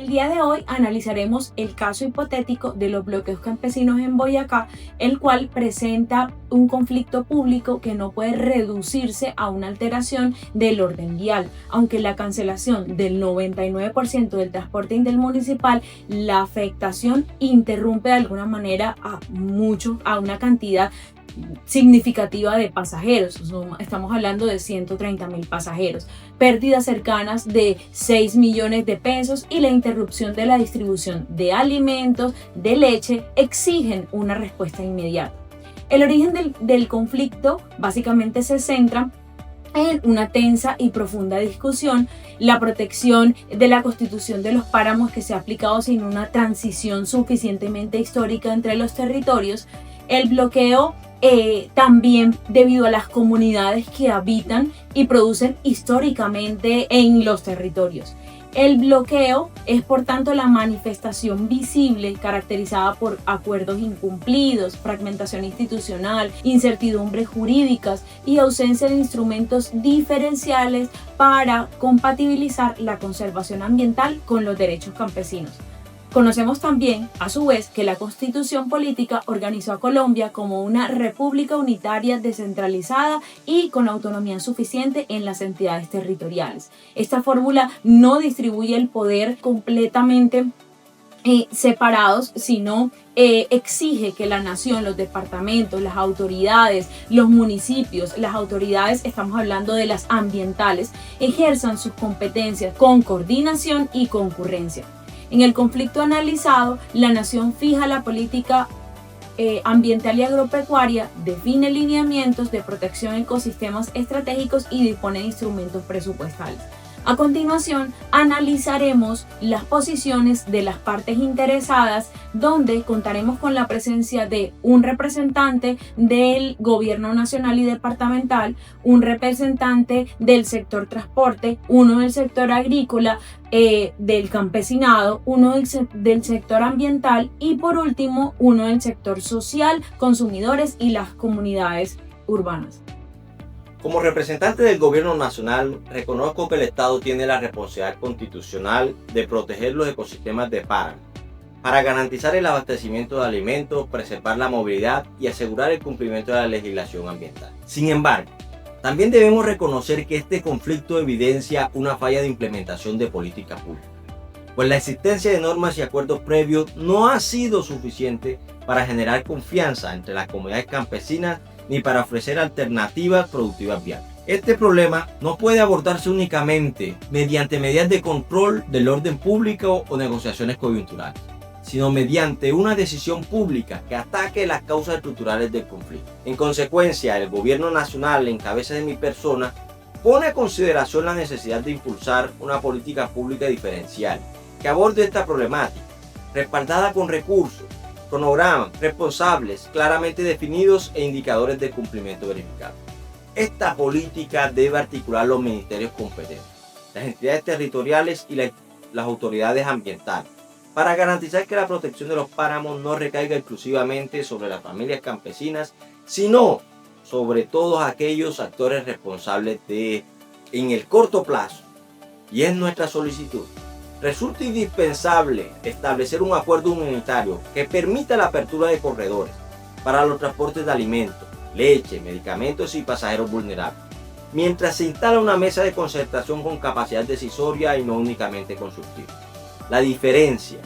el día de hoy analizaremos el caso hipotético de los bloqueos campesinos en Boyacá, el cual presenta un conflicto público que no puede reducirse a una alteración del orden vial, aunque la cancelación del 99% del transporte intermunicipal, la afectación interrumpe de alguna manera a una cantidad significativa de pasajeros. Estamos hablando de 130.000 pasajeros, pérdidas cercanas de 6 millones de pesos y la interrupción de la distribución de alimentos, de leche, exigen una respuesta inmediata. El origen del conflicto básicamente se centra en una tensa y profunda discusión, la protección de la constitución de los páramos que se ha aplicado sin una transición suficientemente histórica entre los territorios, el bloqueo también debido a las comunidades que habitan y producen históricamente en los territorios. El bloqueo es por tanto la manifestación visible caracterizada por acuerdos incumplidos, fragmentación institucional, incertidumbres jurídicas y ausencia de instrumentos diferenciales para compatibilizar la conservación ambiental con los derechos campesinos. Conocemos también, a su vez, que la Constitución política organizó a Colombia como una república unitaria descentralizada y con autonomía suficiente en las entidades territoriales. Esta fórmula no distribuye el poder completamente separados, sino exige que la nación, los departamentos, las autoridades, los municipios, las autoridades, estamos hablando de las ambientales, ejerzan sus competencias con coordinación y concurrencia. En el conflicto analizado, la nación fija la política ambiental y agropecuaria, define lineamientos de protección de ecosistemas estratégicos y dispone de instrumentos presupuestales. A continuación, analizaremos las posiciones de las partes interesadas, donde contaremos con la presencia de un representante del gobierno nacional y departamental, un representante del sector transporte, uno del sector agrícola, del campesinado, uno del sector ambiental y por último uno del sector social, consumidores y las comunidades urbanas. Como representante del gobierno nacional, reconozco que el Estado tiene la responsabilidad constitucional de proteger los ecosistemas de páramo, para garantizar el abastecimiento de alimentos, preservar la movilidad y asegurar el cumplimiento de la legislación ambiental. Sin embargo, también debemos reconocer que este conflicto evidencia una falla de implementación de política pública, pues la existencia de normas y acuerdos previos no ha sido suficiente para generar confianza entre las comunidades campesinas ni para ofrecer alternativas productivas viables. Este problema no puede abordarse únicamente mediante medidas de control del orden público o negociaciones coyunturales, sino mediante una decisión pública que ataque las causas estructurales del conflicto. En consecuencia, el gobierno nacional, en cabeza de mi persona, pone a consideración la necesidad de impulsar una política pública diferencial que aborde esta problemática, respaldada con recursos, cronogramas responsables, claramente definidos e indicadores de cumplimiento verificados. Esta política debe articular los ministerios competentes, las entidades territoriales y las autoridades ambientales, para garantizar que la protección de los páramos no recaiga exclusivamente sobre las familias campesinas, sino sobre todos aquellos actores responsables en el corto plazo. Y es nuestra solicitud. Resulta indispensable establecer un acuerdo humanitario que permita la apertura de corredores para los transportes de alimentos, leche, medicamentos y pasajeros vulnerables, mientras se instala una mesa de concertación con capacidad decisoria y no únicamente consultiva. La diferencia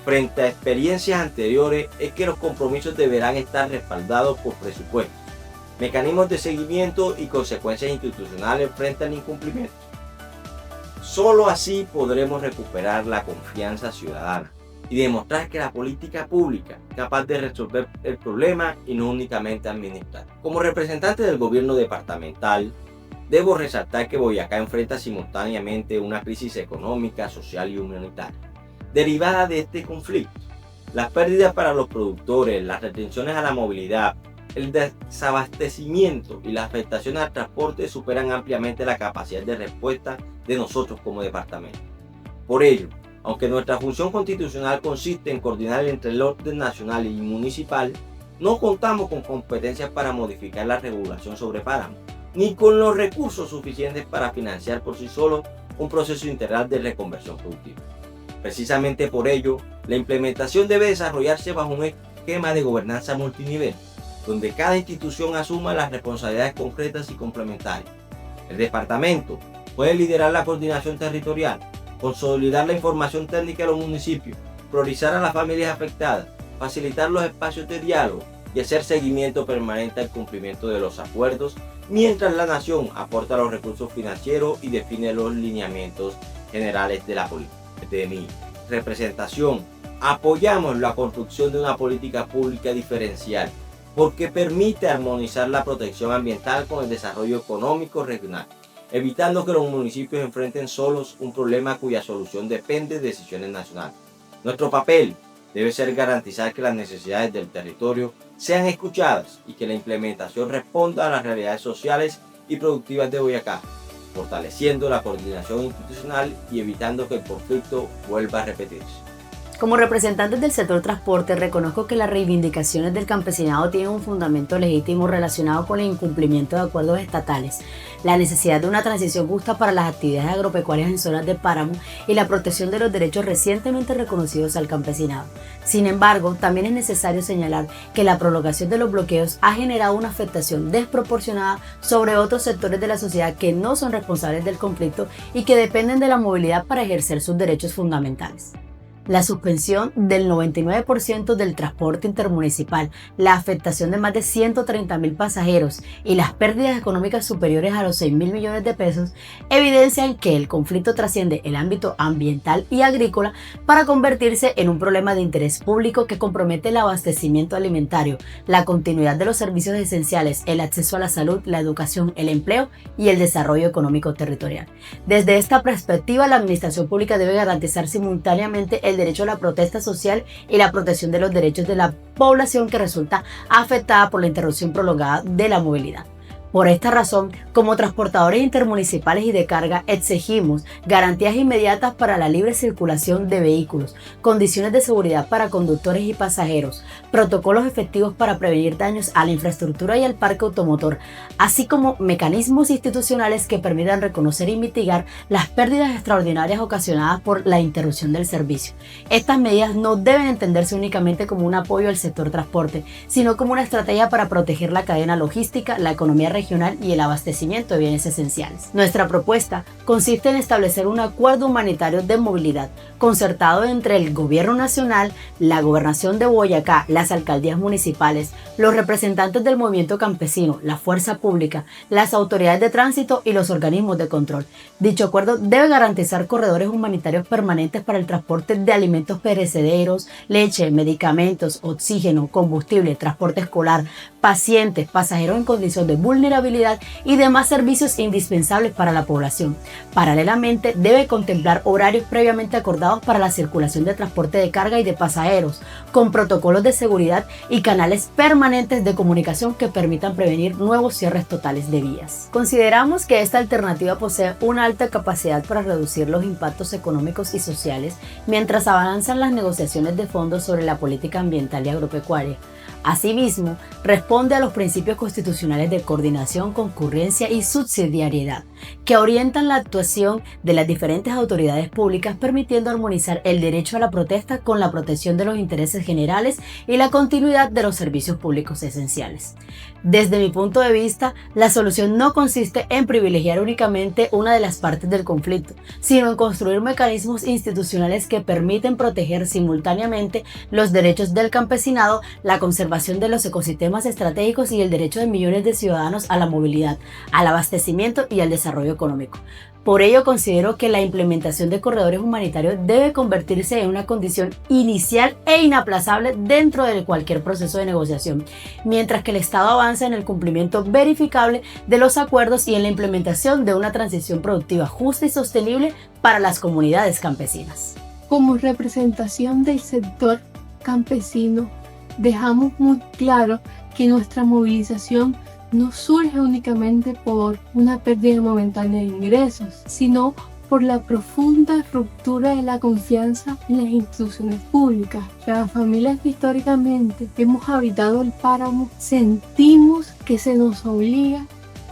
frente a experiencias anteriores es que los compromisos deberán estar respaldados por presupuestos, mecanismos de seguimiento y consecuencias institucionales frente al incumplimiento. Solo así podremos recuperar la confianza ciudadana y demostrar que la política pública es capaz de resolver el problema y no únicamente administrar. Como representante del gobierno departamental, debo resaltar que Boyacá enfrenta simultáneamente una crisis económica, social y humanitaria derivada de este conflicto. Las pérdidas para los productores, las restricciones a la movilidad, el desabastecimiento y las afectaciones al transporte superan ampliamente la capacidad de respuesta de nosotros como departamento. Por ello, aunque nuestra función constitucional consiste en coordinar entre el orden nacional y municipal, no contamos con competencias para modificar la regulación sobre páramos, ni con los recursos suficientes para financiar por sí solo un proceso integral de reconversión productiva. Precisamente por ello, la implementación debe desarrollarse bajo un esquema de gobernanza multinivel, donde cada institución asuma las responsabilidades concretas y complementarias. El departamento puede liderar la coordinación territorial, consolidar la información técnica de los municipios, priorizar a las familias afectadas, facilitar los espacios de diálogo y hacer seguimiento permanente al cumplimiento de los acuerdos, mientras la nación aporta los recursos financieros y define los lineamientos generales de la política. De mi representación, apoyamos la construcción de una política pública diferencial porque permite armonizar la protección ambiental con el desarrollo económico regional, evitando que los municipios enfrenten solos un problema cuya solución depende de decisiones nacionales. Nuestro papel debe ser garantizar que las necesidades del territorio sean escuchadas y que la implementación responda a las realidades sociales y productivas de Boyacá, fortaleciendo la coordinación institucional y evitando que el conflicto vuelva a repetirse. Como representantes del sector transporte, reconozco que las reivindicaciones del campesinado tienen un fundamento legítimo relacionado con el incumplimiento de acuerdos estatales, la necesidad de una transición justa para las actividades agropecuarias en zonas de páramo y la protección de los derechos recientemente reconocidos al campesinado. Sin embargo, también es necesario señalar que la prolongación de los bloqueos ha generado una afectación desproporcionada sobre otros sectores de la sociedad que no son responsables del conflicto y que dependen de la movilidad para ejercer sus derechos fundamentales. La suspensión del 99% del transporte intermunicipal, la afectación de más de 130.000 pasajeros y las pérdidas económicas superiores a los 6.000 millones de pesos evidencian que el conflicto trasciende el ámbito ambiental y agrícola para convertirse en un problema de interés público que compromete el abastecimiento alimentario, la continuidad de los servicios esenciales, el acceso a la salud, la educación, el empleo y el desarrollo económico territorial. Desde esta perspectiva, la administración pública debe garantizar simultáneamente el derecho a la protesta social y la protección de los derechos de la población que resulta afectada por la interrupción prolongada de la movilidad. Por esta razón, como transportadores intermunicipales y de carga, exigimos garantías inmediatas para la libre circulación de vehículos, condiciones de seguridad para conductores y pasajeros, protocolos efectivos para prevenir daños a la infraestructura y al parque automotor, así como mecanismos institucionales que permitan reconocer y mitigar las pérdidas extraordinarias ocasionadas por la interrupción del servicio. Estas medidas no deben entenderse únicamente como un apoyo al sector transporte, sino como una estrategia para proteger la cadena logística, la economía regional y el abastecimiento de bienes esenciales. Nuestra propuesta consiste en establecer un acuerdo humanitario de movilidad concertado entre el Gobierno Nacional, la Gobernación de Boyacá, las alcaldías municipales, los representantes del movimiento campesino, la fuerza pública, las autoridades de tránsito y los organismos de control. Dicho acuerdo debe garantizar corredores humanitarios permanentes para el transporte de alimentos perecederos, leche, medicamentos, oxígeno, combustible, transporte escolar, pacientes, pasajeros en condición de vulnerabilidad y demás servicios indispensables para la población. Paralelamente, debe contemplar horarios previamente acordados para la circulación de transporte de carga y de pasajeros, con protocolos de seguridad y canales permanentes de comunicación que permitan prevenir nuevos cierres totales de vías. Consideramos que esta alternativa posee una alta capacidad para reducir los impactos económicos y sociales mientras avanzan las negociaciones de fondo sobre la política ambiental y agropecuaria. Asimismo, responde a los principios constitucionales de coordinación, concurrencia y subsidiariedad, que orientan la actuación de las diferentes autoridades públicas, permitiendo armonizar el derecho a la protesta con la protección de los intereses generales y la continuidad de los servicios públicos esenciales. Desde mi punto de vista, la solución no consiste en privilegiar únicamente una de las partes del conflicto, sino en construir mecanismos institucionales que permiten proteger simultáneamente los derechos del campesinado, la conservación de los ecosistemas estratégicos y el derecho de millones de ciudadanos a la movilidad, al abastecimiento y al desarrollo económico. Por ello, considero que la implementación de corredores humanitarios debe convertirse en una condición inicial e inaplazable dentro de cualquier proceso de negociación, mientras que el Estado avanza en el cumplimiento verificable de los acuerdos y en la implementación de una transición productiva justa y sostenible para las comunidades campesinas. Como representación del sector campesino, dejamos muy claro que nuestra movilización no surge únicamente por una pérdida momentánea de ingresos, sino por la profunda ruptura de la confianza en las instituciones públicas. Las familias que históricamente hemos habitado el páramo sentimos que se nos obliga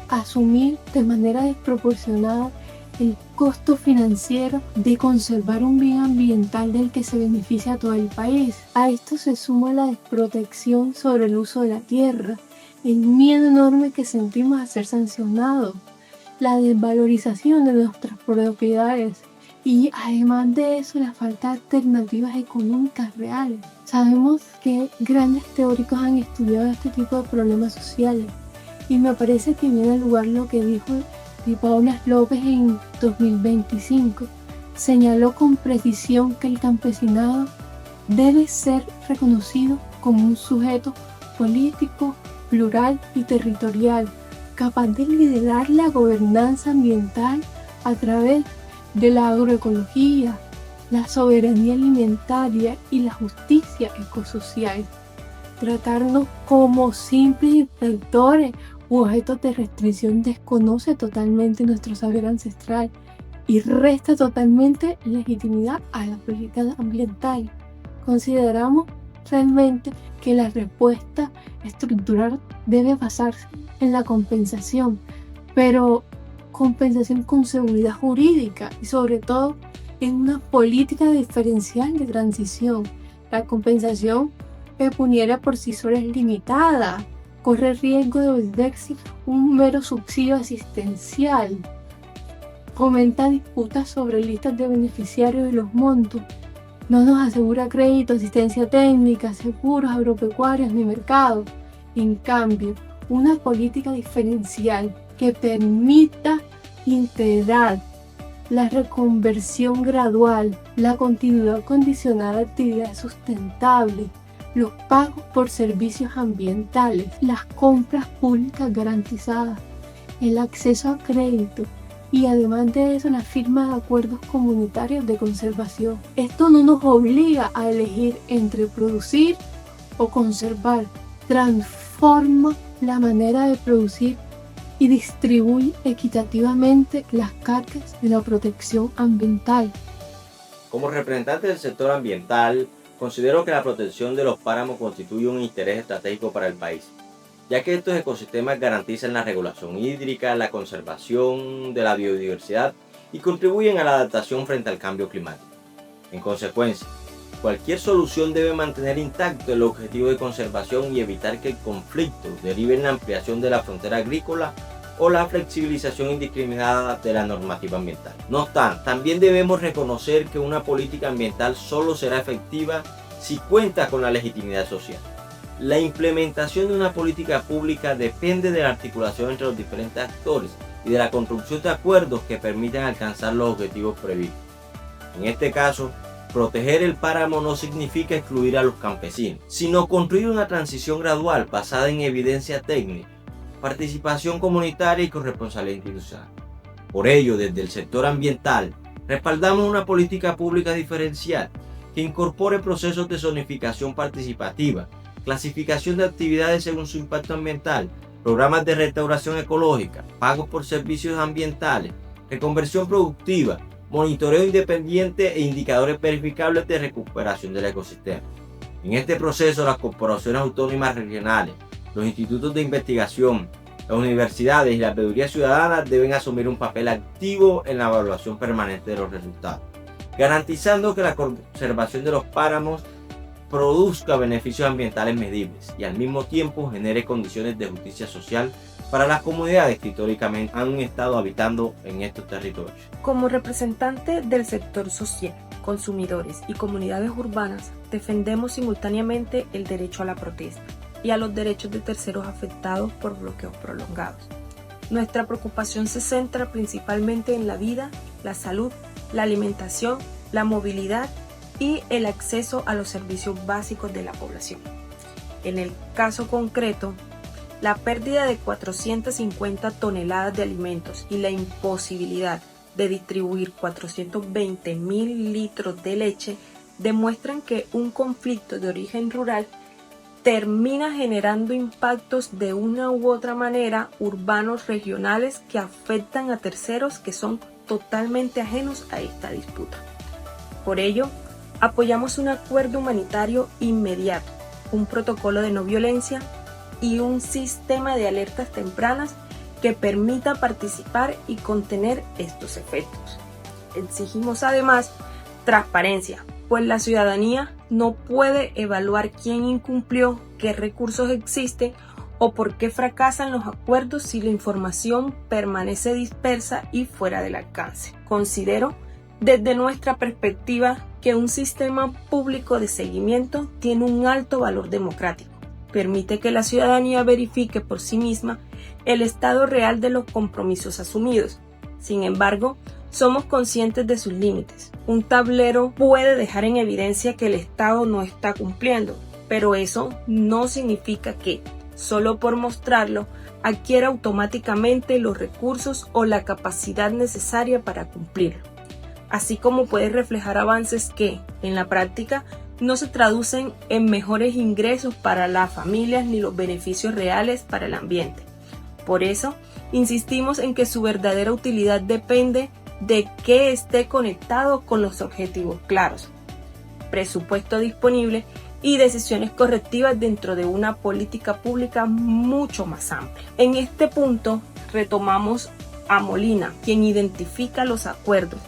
a asumir de manera desproporcionada el costo financiero de conservar un bien ambiental del que se beneficia a todo el país. A esto se suma la desprotección sobre el uso de la tierra, el miedo enorme que sentimos a ser sancionados, la desvalorización de nuestras propiedades y además de eso la falta de alternativas económicas reales. Sabemos que grandes teóricos han estudiado este tipo de problemas sociales y me parece que viene al lugar lo que dijo Paula López en 2025. Señaló con precisión que el campesinado debe ser reconocido como un sujeto político, plural y territorial, capaz de liderar la gobernanza ambiental a través de la agroecología, la soberanía alimentaria y la justicia ecosocial. Tratarnos como simples infractores u objetos de restricción desconoce totalmente nuestro saber ancestral y resta totalmente legitimidad a la política ambiental. Consideramos realmente que la respuesta estructural debe basarse en la compensación, pero compensación con seguridad jurídica y sobre todo en una política diferencial de transición. La compensación pecuniaria por sí sola es limitada, corre riesgo de volverse un mero subsidio asistencial, fomenta disputas sobre listas de beneficiarios y los montos, no nos asegura crédito, asistencia técnica, seguros agropecuarios ni mercado. En cambio, una política diferencial que permita integrar la reconversión gradual, la continuidad condicionada de actividades sustentables, los pagos por servicios ambientales, las compras públicas garantizadas, el acceso a crédito y además de eso la firma de acuerdos comunitarios de conservación. Esto no nos obliga a elegir entre producir o conservar, transforma la manera de producir y distribuye equitativamente las cargas de la protección ambiental. Como representante del sector ambiental, considero que la protección de los páramos constituye un interés estratégico para el país, ya que estos ecosistemas garantizan la regulación hídrica, la conservación de la biodiversidad y contribuyen a la adaptación frente al cambio climático. En consecuencia, cualquier solución debe mantener intacto el objetivo de conservación y evitar que el conflicto derive en la ampliación de la frontera agrícola o la flexibilización indiscriminada de la normativa ambiental. No obstante, también debemos reconocer que una política ambiental solo será efectiva si cuenta con la legitimidad social. La implementación de una política pública depende de la articulación entre los diferentes actores y de la construcción de acuerdos que permitan alcanzar los objetivos previstos. En este caso, proteger el páramo no significa excluir a los campesinos, sino construir una transición gradual basada en evidencia técnica, participación comunitaria y corresponsabilidad institucional. Por ello, desde el sector ambiental, respaldamos una política pública diferencial que incorpore procesos de zonificación participativa, clasificación de actividades según su impacto ambiental, programas de restauración ecológica, pagos por servicios ambientales, reconversión productiva, monitoreo independiente e indicadores verificables de recuperación del ecosistema. En este proceso, las corporaciones autónomas regionales, los institutos de investigación, las universidades y la veeduría ciudadana deben asumir un papel activo en la evaluación permanente de los resultados, garantizando que la conservación de los páramos produzca beneficios ambientales medibles y al mismo tiempo genere condiciones de justicia social para las comunidades que históricamente han estado habitando en estos territorios. Como representante del sector social, consumidores y comunidades urbanas, defendemos simultáneamente el derecho a la protesta y a los derechos de terceros afectados por bloqueos prolongados. Nuestra preocupación se centra principalmente en la vida, la salud, la alimentación, la movilidad y el acceso a los servicios básicos de la población. En el caso concreto, la pérdida de 450 toneladas de alimentos y la imposibilidad de distribuir 420.000 litros de leche demuestran que un conflicto de origen rural termina generando impactos de una u otra manera urbanos regionales que afectan a terceros que son totalmente ajenos a esta disputa. Por ello, apoyamos un acuerdo humanitario inmediato, un protocolo de no violencia y un sistema de alertas tempranas que permita participar y contener estos efectos. Exigimos además transparencia, pues la ciudadanía no puede evaluar quién incumplió, qué recursos existen o por qué fracasan los acuerdos si la información permanece dispersa y fuera del alcance. Considero, desde nuestra perspectiva, que un sistema público de seguimiento tiene un alto valor democrático. Permite que la ciudadanía verifique por sí misma el estado real de los compromisos asumidos. Sin embargo, somos conscientes de sus límites. Un tablero puede dejar en evidencia que el Estado no está cumpliendo, pero eso no significa que, solo por mostrarlo, adquiera automáticamente los recursos o la capacidad necesaria para cumplirlo. Así como puede reflejar avances que, en la práctica, no se traducen en mejores ingresos para las familias ni los beneficios reales para el ambiente. Por eso, insistimos en que su verdadera utilidad depende de que esté conectado con los objetivos claros, presupuesto disponible y decisiones correctivas dentro de una política pública mucho más amplia. En este punto retomamos a Molina, quien identifica los acuerdos,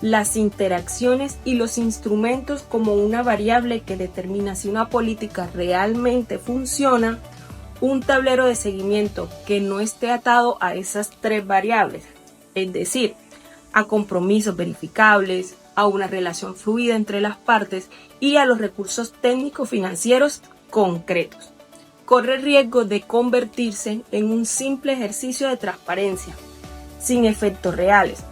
las interacciones y los instrumentos como una variable que determina si una política realmente funciona. Un tablero de seguimiento que no esté atado a esas tres variables, es decir, a compromisos verificables, a una relación fluida entre las partes y a los recursos técnicos financieros concretos, corre riesgo de convertirse en un simple ejercicio de transparencia, sin efectos reales.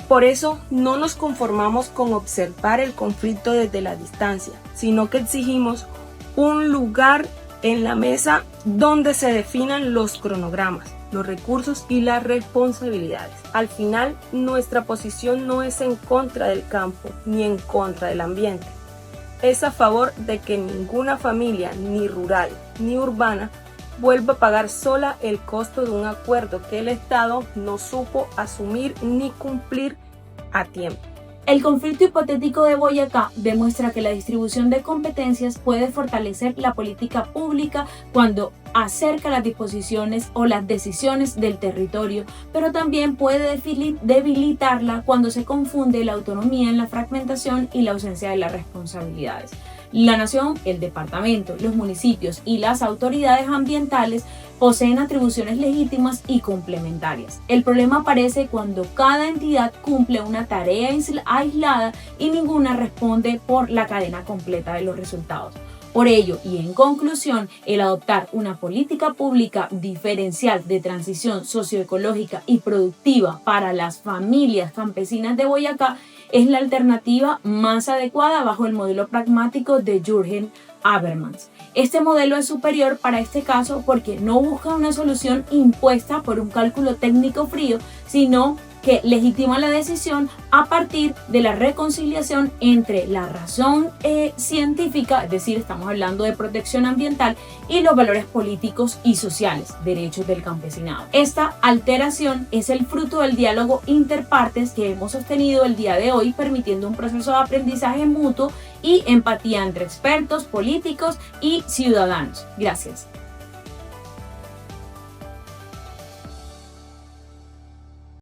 Por eso no nos conformamos con observar el conflicto desde la distancia, sino que exigimos un lugar en la mesa donde se definan los cronogramas, los recursos y las responsabilidades. Al final, nuestra posición no es en contra del campo ni en contra del ambiente. Es a favor de que ninguna familia, ni rural ni urbana, vuelva a pagar sola el costo de un acuerdo que el Estado no supo asumir ni cumplir a tiempo. El conflicto hipotético de Boyacá demuestra que la distribución de competencias puede fortalecer la política pública cuando acerca las disposiciones o las decisiones del territorio, pero también puede debilitarla cuando se confunde la autonomía en la fragmentación y la ausencia de las responsabilidades. La nación, el departamento, los municipios y las autoridades ambientales poseen atribuciones legítimas y complementarias. El problema aparece cuando cada entidad cumple una tarea aislada y ninguna responde por la cadena completa de los resultados. Por ello, y en conclusión, el adoptar una política pública diferencial de transición socioecológica y productiva para las familias campesinas de Boyacá es la alternativa más adecuada bajo el modelo pragmático de Jürgen Habermas. Este modelo es superior para este caso porque no busca una solución impuesta por un cálculo técnico frío, sino que legitima la decisión a partir de la reconciliación entre la razón científica, es decir, estamos hablando de protección ambiental, y los valores políticos y sociales, derechos del campesinado. Esta alteración es el fruto del diálogo interpartes que hemos sostenido el día de hoy, permitiendo un proceso de aprendizaje mutuo y empatía entre expertos, políticos y ciudadanos. Gracias.